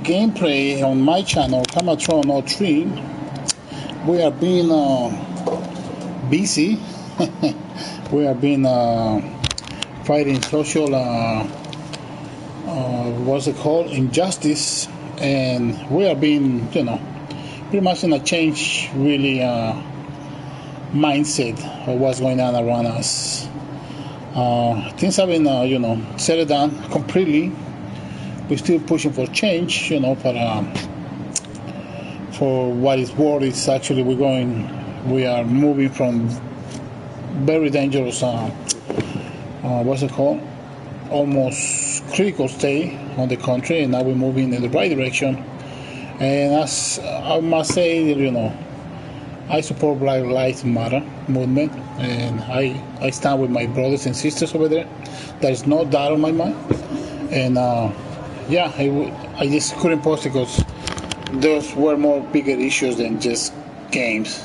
gameplay on my channel, Tamatron03. We are being busy. We are being fighting social, what's it called, injustice, and we are being, pretty much in a change, really, mindset of what's going on around us. Things have been, settled down completely. We're still pushing for change, but for what it's worth, it's actually we are moving from very dangerous, what's it called, almost critical state on the country, and now we're moving in the right direction. And as I must say, I support Black Lives Matter movement, and I stand with my brothers and sisters over there. There's no doubt in my mind. And I just couldn't post it because those were more bigger issues than just games,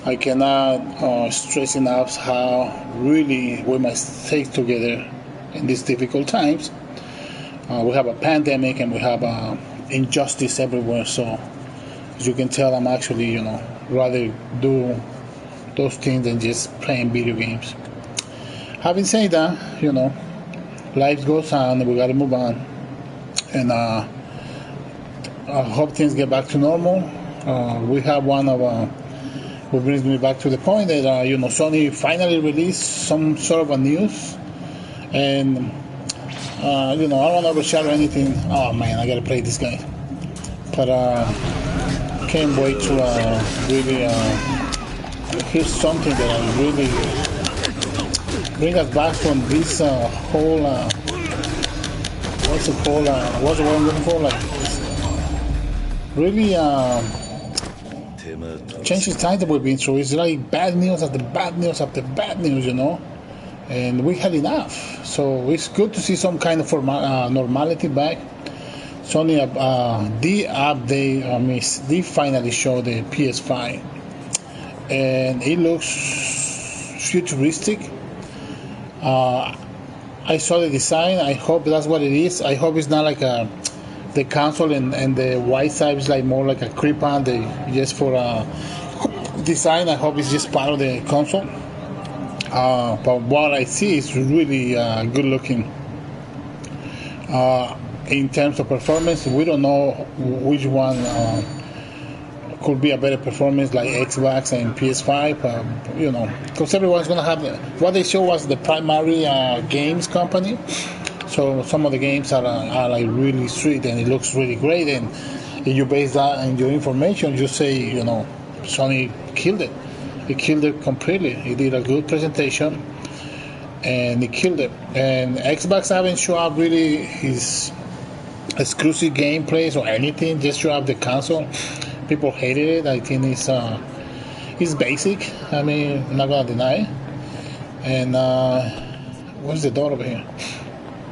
I cannot stress enough how really we must stay together in these difficult times. We have a pandemic and we have injustice everywhere, so as you can tell, I'm actually, rather do those things than just playing video games. Having said that, life goes on and we got to move on. And I hope things get back to normal. We have one of what brings me back to the point that Sony finally released some sort of a news, and I don't want to overshadow anything. Oh man, I gotta play this guy, but can't wait to really hear something that I really bring us back from this whole what's it called? What's the word I'm looking for? Like really change the time that we've been through. It's like bad news after bad news after bad news, and we had enough. So it's good to see some kind of normality back. Sony they finally showed the Ps5, and it looks futuristic. I saw the design. I hope that's what it is. I hope it's not like the console and the white side is like more like a clip-on just for design. I hope it's just part of the console. But what I see is really good looking. In terms of performance, we don't know which one could be a better performance, like Xbox and PS5. Because everyone's gonna have what they show was the primary games company. So some of the games are like really sweet and it looks really great. And if you base that on your information, you say, Sony killed it. It killed it completely. It did a good presentation, and it killed it. And Xbox haven't shown up really his exclusive gameplays or anything. Just show up the console. People hated it. I think it's basic. I mean, I'm not gonna deny it. And where's the door over here?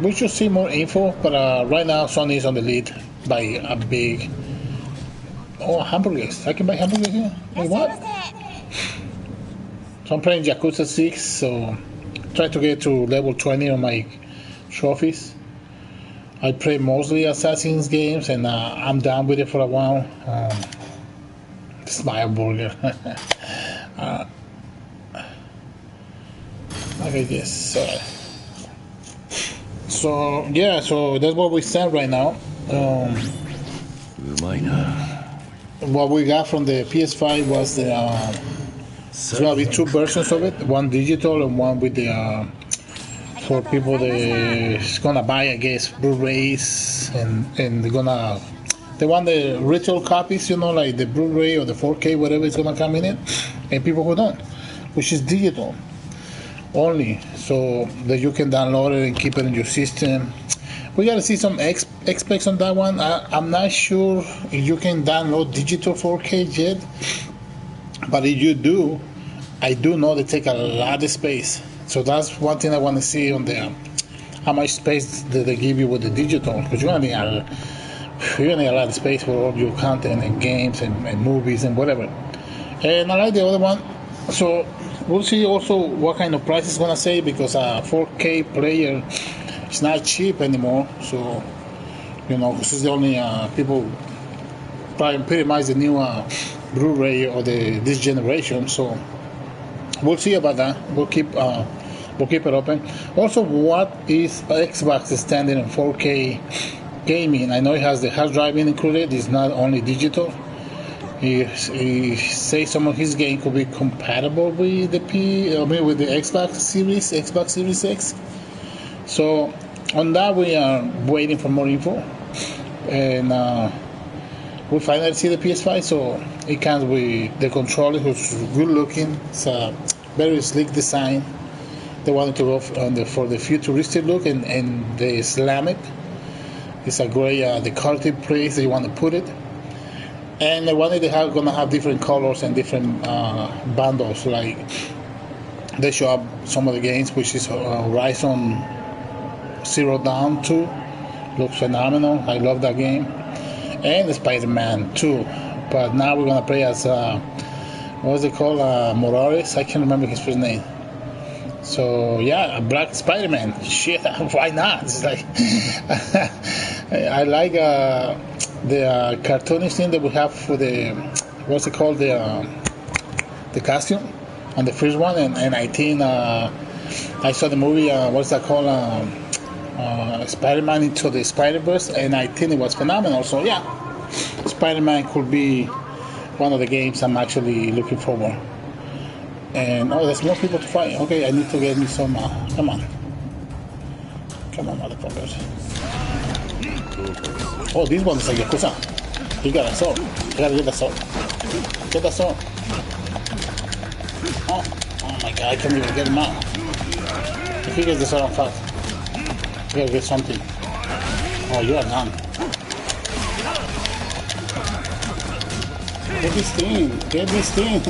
We should see more info, but right now Sony is on the lead by a big. Oh, hamburgers! I can buy hamburgers here. Wait, what? So I'm playing Yakuza 6, so try to get to level 20 on my trophies. I play mostly Assassin's games, and I'm down with it for a while. This is my hamburger. Okay, yes. So that's what we stand right now. What we got from the PS5 was there's gonna be two versions of it, one digital and one with the for people that's gonna buy, I guess, Blu-rays and they want the retail copies, like the Blu-ray or the 4K, whatever is gonna come in it, and people who don't, which is digital only, so that you can download it and keep it in your system. We gotta see some specs on that one. I'm not sure if you can download digital 4K yet, but if you do, I do know they take a lot of space. So that's one thing I want to see on the how much space do they give you with the digital, because you're gonna need a lot of space for all your content and games and movies and whatever. And I like the other one. So we'll see also what kind of price it's gonna say, because a 4K player is not cheap anymore. So You know, this is the only people buying pretty much the new Blu-ray or this generation. So we'll see about that. We'll keep it open. Also, what is Xbox standing in 4K gaming? I know it has the hard drive included. It's not only digital. He says some of his game could be compatible with the with the Xbox Series X. So on that we are waiting for more info, and we finally see the PS5. So it comes with the controller, who's good looking. It's a very sleek design. They wanted to go for the futuristic look, and they slam it. It's a great decorative place that you want to put it. And they wanted gonna have different colors and different bundles. Like they show up some of the games, which is Horizon Zero Dawn 2. Looks phenomenal. I love that game. And Spider-Man 2. But now we're gonna play as what's it called? Morales. I can't remember his first name. So yeah, a black Spider-Man. Shit, why not? It's like I like the cartoonish thing that we have for the what's it called, the costume on the first one, and I think I saw the movie what's that called, Spider-Man Into the Spider-Verse, and I think it was phenomenal. So yeah, Spider-Man could be one of the games I'm actually looking forward. And there's more people to fight. Okay, I need to get me some. Come on, motherfuckers. Oh, this one is a Yakuza. He got a sword. You gotta get the sword. Get the sword. Oh my god, I can't even get him out. If he gets the sword, I'm fucked. You gotta get something. Oh, you are done. Get this thing.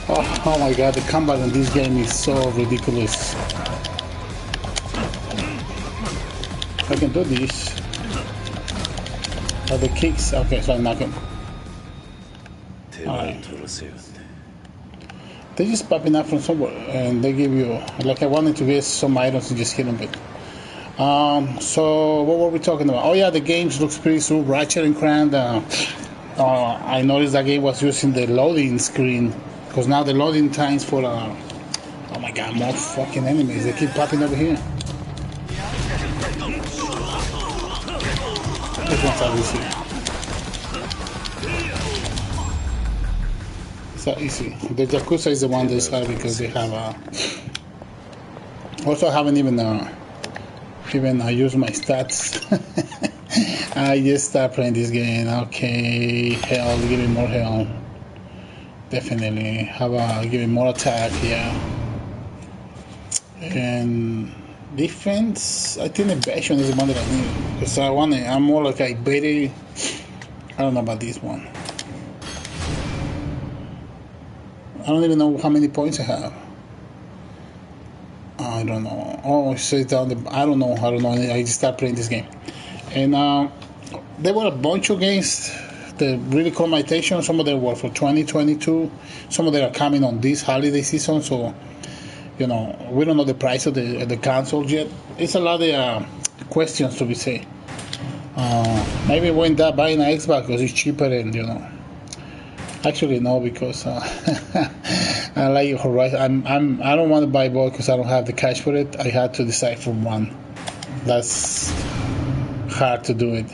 Oh my god, the combat in this game is so ridiculous. I can do this. Oh, the kicks. Okay, so I knock him. Alright. They're just popping up from somewhere, and they give you, like, I wanted to get some items and just hit them with. So what were we talking about? Oh yeah, the games looks pretty smooth. Ratchet and Clank. I noticed that game was using the loading screen, because now the loading times for oh my god, more fucking enemies. They keep popping over here. This one's not easy. It's not easy. The Yakuza is the one that's hard because they have also I haven't even used my stats. I just start playing this game. Okay, hell, give me more hell. Definitely. Give me more attack, yeah. And defense, I think evasion is the one that I need. Because I'm more like I better. I don't know about this one. I don't even know how many points I have. I don't know. Oh, it says down the. I don't know. I just started playing this game. And there were a bunch of games that really caught my attention. Some of them were for 2022. Some of them are coming on this holiday season. So, you know, we don't know the price of the console yet. It's a lot of questions to be said. Maybe when that buying an Xbox because it's cheaper, and you know. Actually, no, because I like Horizon. I don't want to buy both because I don't have the cash for it. I had to decide for one. That's hard to do it.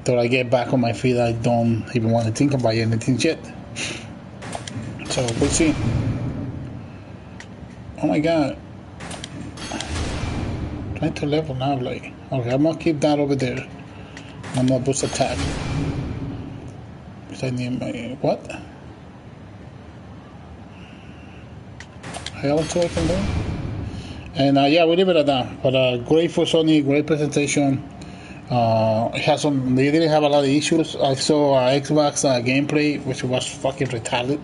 Till I get back on my feet, I don't even want to think about anything yet. So we'll see. Oh my god. Trying to level now, like. Okay, I'm gonna keep that over there. I'm gonna boost attack. Because I need my. What? Hell, so I can do. And yeah, we leave it at that. But great for Sony, great presentation. It has some. They didn't have a lot of issues. I saw Xbox gameplay, which was fucking retarded.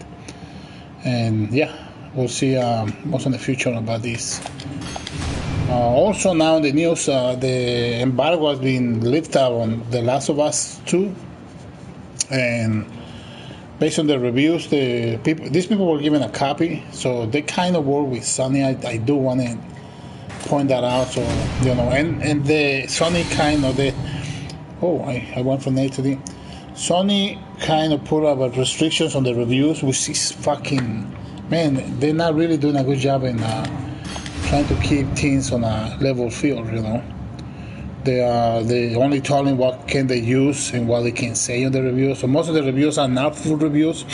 And yeah, we'll see what's in the future about this. Also, now in the news, the embargo has been lifted on The Last of Us 2, and based on the reviews, these people were given a copy, so they kind of work with Sony. I do want to point that out. So you know, and the Sony kind of the I went from A to D. Sony kind of put up restrictions on the reviews, which is fucking, man, they're not really doing a good job in trying to keep things on a level field, you know. They only telling what can they use and what they can say on the reviews. So most of the reviews are not full reviews,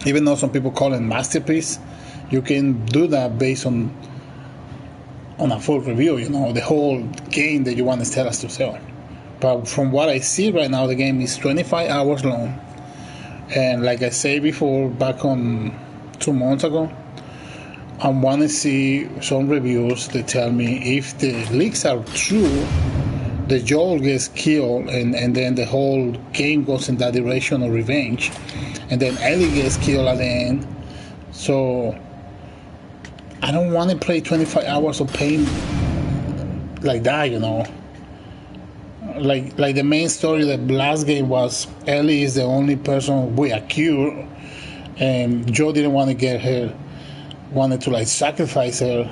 even though some people call it masterpiece. You can do that based on a full review, you know, the whole game that you want to tell us to sell. But from what I see right now, the game is 25 hours long. And like I said before, back on 2 months ago, I want to see some reviews that tell me if the leaks are true, the Joel gets killed and then the whole game goes in that direction of revenge. And then Ellie gets killed at the end. So I don't want to play 25 hours of pain like that, you know. Like the main story of the last game was Ellie is the only person with a cure, and Joe didn't want to get her, wanted to like sacrifice her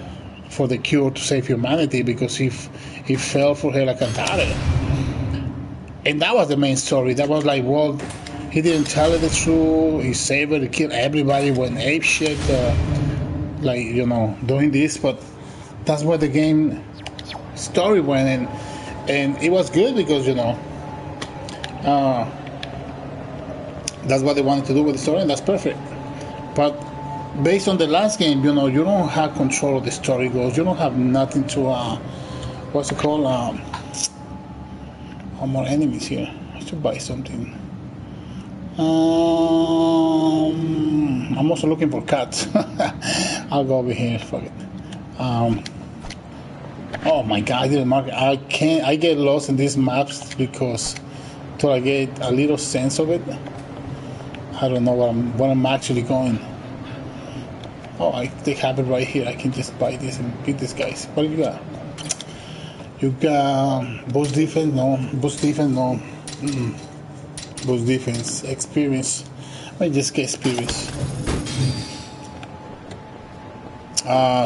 for the cure to save humanity because he fell for her like a daughter. And that was the main story. That was like, well, he didn't tell her the truth. He saved her, he killed everybody, went ape shit, like, you know, doing this. But that's where the game story went, and it was good because, you know, that's what they wanted to do with the story, and that's perfect. But based on the last game, you know, you don't have control of the story goes. You don't have nothing to, what's it called? How more enemies here? I should buy something. I'm also looking for cats. I'll go over here. Fuck it. Oh my god, I didn't mark it. I get lost in these maps because till I get a little sense of it, I don't know where I'm actually going. Oh, they have it right here. I can just buy this and beat these guys. What do you got? You got boost defense? No. Boost defense? No. Boost defense. Experience. I just get experience.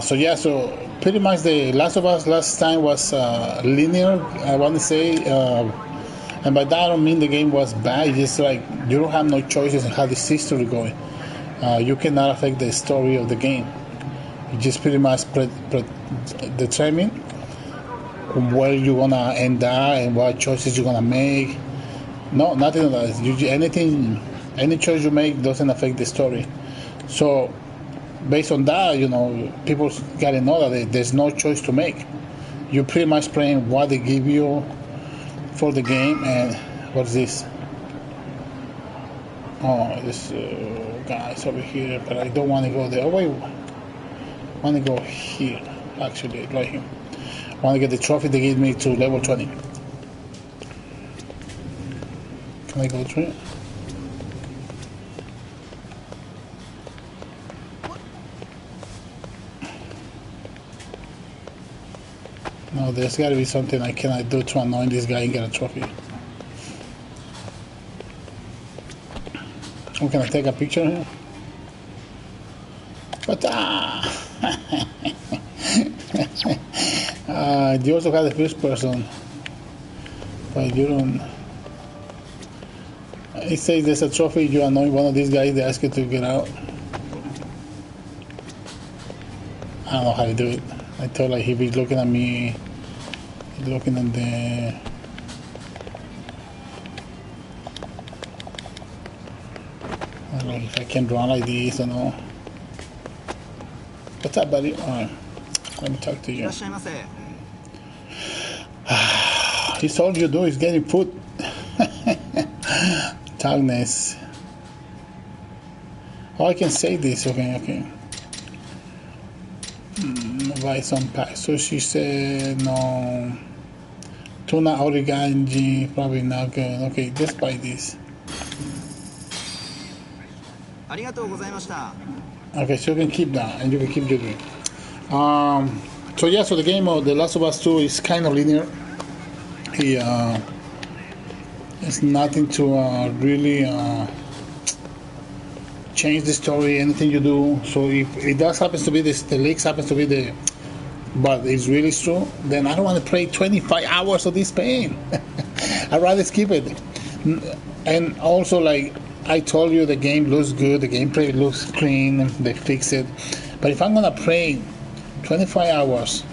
So yeah, so pretty much the Last of Us last time was linear, I want to say, and by that I don't mean the game was bad. It's just like you don't have no choices in how this history going. You cannot affect the story of the game. You just pretty much determine where you're gonna end up and what choices you're gonna make. No, nothing like that. Any choice you make doesn't affect the story. So based on that, you know, people gotta know that there's no choice to make. You're pretty much playing what they give you for the game. And what's this? Oh, this guy's over here, but I don't want to go there. Oh wait, I want to go here. Actually, right here. I want to get the trophy they gave me to level 20. Can I go through it? No, there's got to be something I cannot do to annoy this guy and get a trophy. Oh, can I take a picture here? But you also have the first person, but you don't. It says there's a trophy. You annoy one of these guys. They ask you to get out. I don't know how to do it. I thought like he'd be looking at me, looking at the. I don't know if I can run like this or no. What's up, buddy? Alright, let me talk to you. He's all you do is getting food. Darkness. Oh, I can say this. Okay. Buy some packs. So she said no. Tuna origami, probably not good. Okay, just buy this. Okay, so you can keep that and you can keep your drink. So yeah, so the game of The Last of Us 2 is kind of linear. It's nothing to really change the story, anything you do. So if it does happens to be this, the leaks happens to be the but it's really true, then I don't want to play 25 hours of this game. I'd rather skip it. And also, like I told you, the game looks good, the gameplay looks clean, they fix it. But if I'm gonna play 25 hours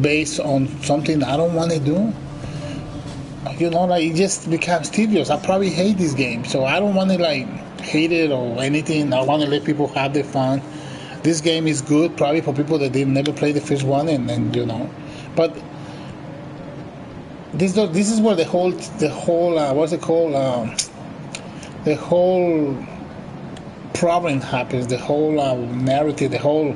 based on something I don't want to do, like it just becomes tedious. I probably hate this game, so I don't want to like hate it or anything. I want to let people have their fun. This game is good probably for people that didn't never play the first one, and but this is where the whole what's it called, the whole problem happens, the whole narrative, the whole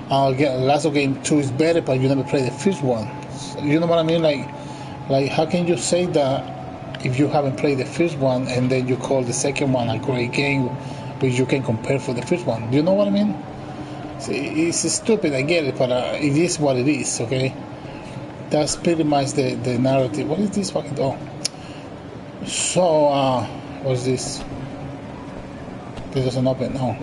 Last of Game 2 is better, but you never play the first one. You know what I mean? Like how can you say that if you haven't played the first one and then you call the second one a great game, which you can compare for the first one? Do you know what I mean? It's stupid, I get it, but it is what it is, okay? That's pretty much the narrative. What is this fucking... Oh. So, what's this? This doesn't open. Oh.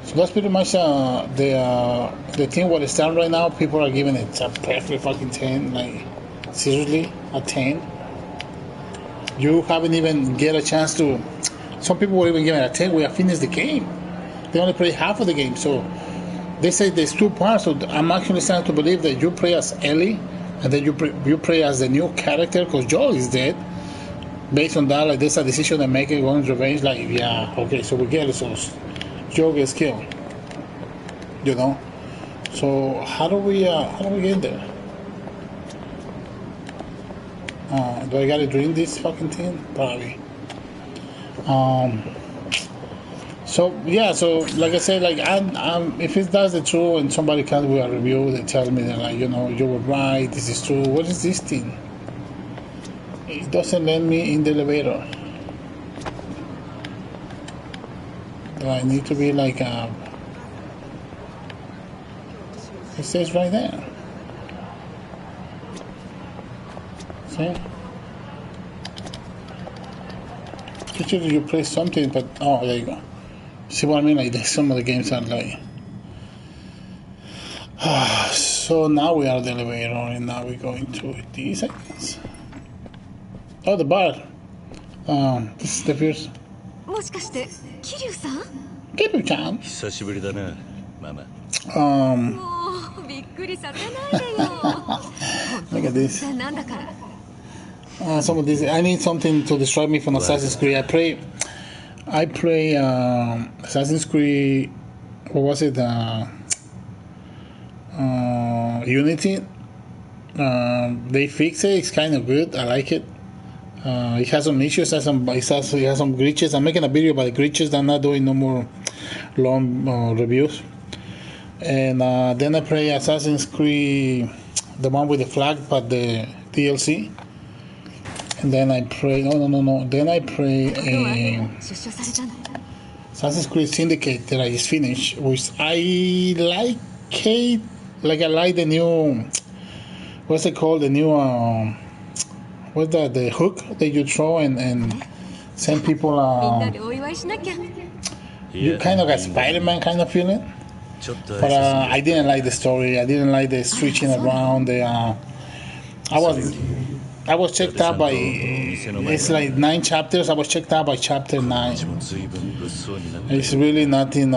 So that's pretty much the thing where it stands right now. People are giving it a perfect fucking 10. Like, seriously? A 10? You haven't even get a chance to... Some people were even giving it a 10. We have finished the game. They only play half of the game. So they say there's two parts. So I'm actually starting to believe that you play as Ellie, and then you play as the new character because Joel is dead. Based on that, like there's a decision they make going revenge. Like, yeah, okay, so we get it. So Joel gets killed. So how do we get there? Do I gotta drink this fucking thing? Probably. So yeah, so like I said, like I'm if it does the true and somebody comes with a review, they tell me that like you were right, this is true. What is this thing? It doesn't let me in the elevator. Do I need to be like it says right there. See? Usually you play something, but oh, there you go. See what I mean? Like some of the games are like. So now we are at the elevator, and now we're going to these seconds. Oh, the bar. This is the first. もしかして桐生さん？Kiryu-chan. 久しぶりだな、ママ。もうびっくりさせないでよ。Look at this. なんだから。Some of this. I need something to distract me from Assassin's Creed. I play Assassin's Creed. What was it? Unity. They fixed it. It's kind of good. I like it. It has some issues. It has some glitches. I'm making a video about the glitches. I'm not doing no more long reviews. And then I play Assassin's Creed, the one with the flag, but the DLC. And then I play. No. Then I play Assassin's Creed Syndicate that I just finished, which I like it. Like I like the new. What's it called? The new. What's that? The hook that you throw and send people. You kind of got Spider-Man kind of feeling. But I didn't like the story. I didn't like the switching around. I was checked out by. It's like 9 chapters. I was checked out by chapter 9. It's really nothing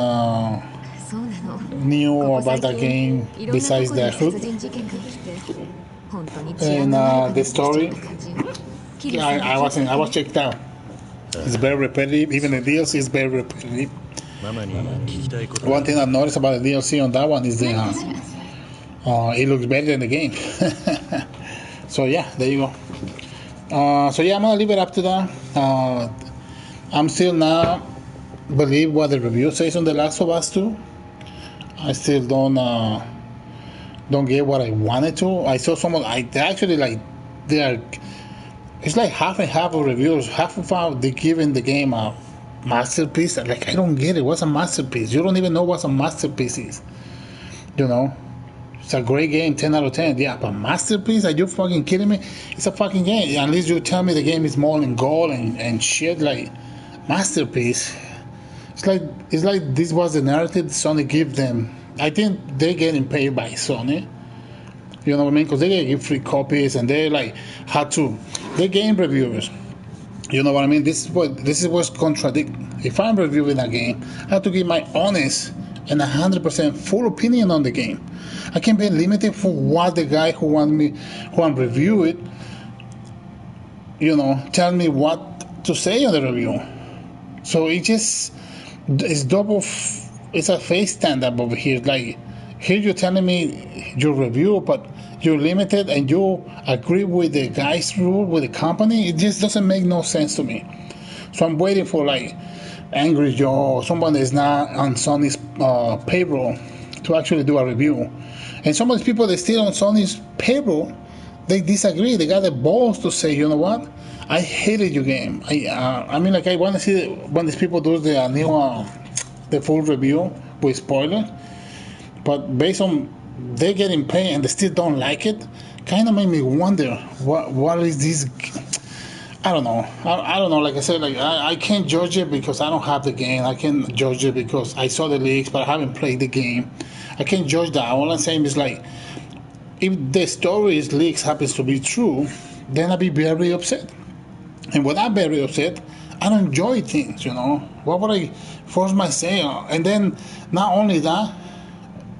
new about that game besides the hook and the story. I was checked out. It's very repetitive. Even the DLC is very repetitive. One thing I noticed about the DLC on that one is that it looks better than the game. So yeah, there you go. So yeah, I'm gonna leave it up to that. I'm still not believe what the review says on The Last of Us 2. I still don't get what I wanted to. I saw someone. They actually like they are. It's like half and half of reviews. Half of they giving the game a masterpiece. Like I don't get it. What's a masterpiece? You don't even know what a masterpiece is. It's a great game, 10 out of 10. Yeah, but masterpiece? Are you fucking kidding me? It's a fucking game. At least you tell me the game is more than gold and shit. Like masterpiece. It's like this was the narrative Sony gave them I think they're getting paid by Sony. You know what I mean? Because they give free copies and they like had to. They're game reviewers. You know what I mean? This is what's contradict. If I'm reviewing a game, I have to give my honest and 100% full opinion on the game. I can't be limited for what the guy who I'm reviewing, tell me what to say on the review. So it's double. It's a face stand up over here. Like here you're telling me your review, but you're limited and you agree with the guy's rule with the company. It just doesn't make no sense to me. So I'm waiting for like Angry Joe or someone that's not on Sony's payroll to actually do a review. And some of these people that still on Sony's payroll, they disagree. They got the balls to say, you know what? I hated your game. I mean, like I want to see when these people do the new the full review with spoilers. But based on they're getting paid and they still don't like it, kind of made me wonder what is this. I don't know. I don't know. Like I said, like I can't judge it because I don't have the game. I can't judge it because I saw the leaks, but I haven't played the game. I can't judge that. All I'm saying is like, if the story's leaks happens to be true, then I'll be very upset. And when I'm very upset, I don't enjoy things. Why would I force myself? And then not only that,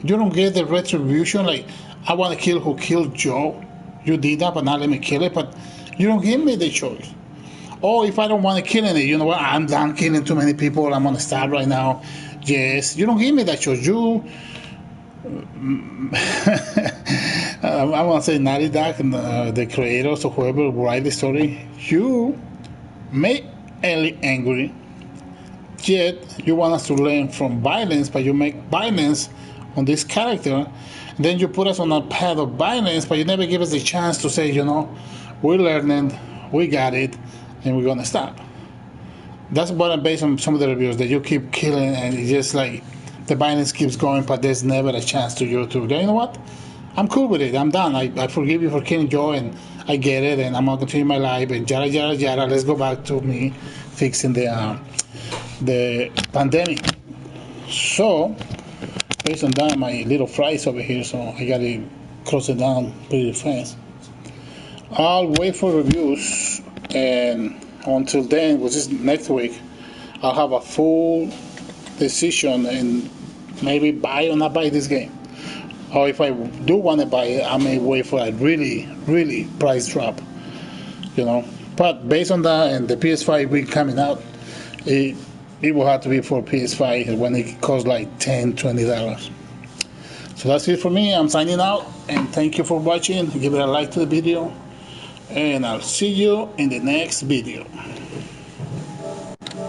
you don't get the retribution. Like I want to kill who killed Joe. You did that, but not let me kill it. But you don't give me the choice. Or if I don't want to kill it, you know what? I'm done killing too many people. I'm gonna stop right now. Yes, you don't give me that choice. You, I want to say Naughty Dog and the creators or whoever write the story. You make Ellie angry. Yet you want us to learn from violence, but you make violence on this character. And then you put us on a path of violence, but you never give us the chance to say, we're learning, we got it, and we're gonna stop. That's what I'm based on some of the reviews, that you keep killing and it's just like the violence keeps going, but there's never a chance to you to, you know what? I'm cool with it. I'm done. I forgive you for killing Joe, and I get it, and I'm gonna continue my life. And yada yada yada. Let's go back to me fixing the pandemic. So based on that, my little fries over here, so I gotta close it down pretty fast. I'll wait for reviews, and until then, which is next week, I'll have a full decision and maybe buy or not buy this game. Or if I do want to buy it, I may wait for a really, really price drop. But based on that and the PS5 week coming out, it will have to be for PS5 when it costs like $10-$20. So that's it for me. I'm signing out, and thank you for watching. Give it a like to the video, and I'll see you in the next video.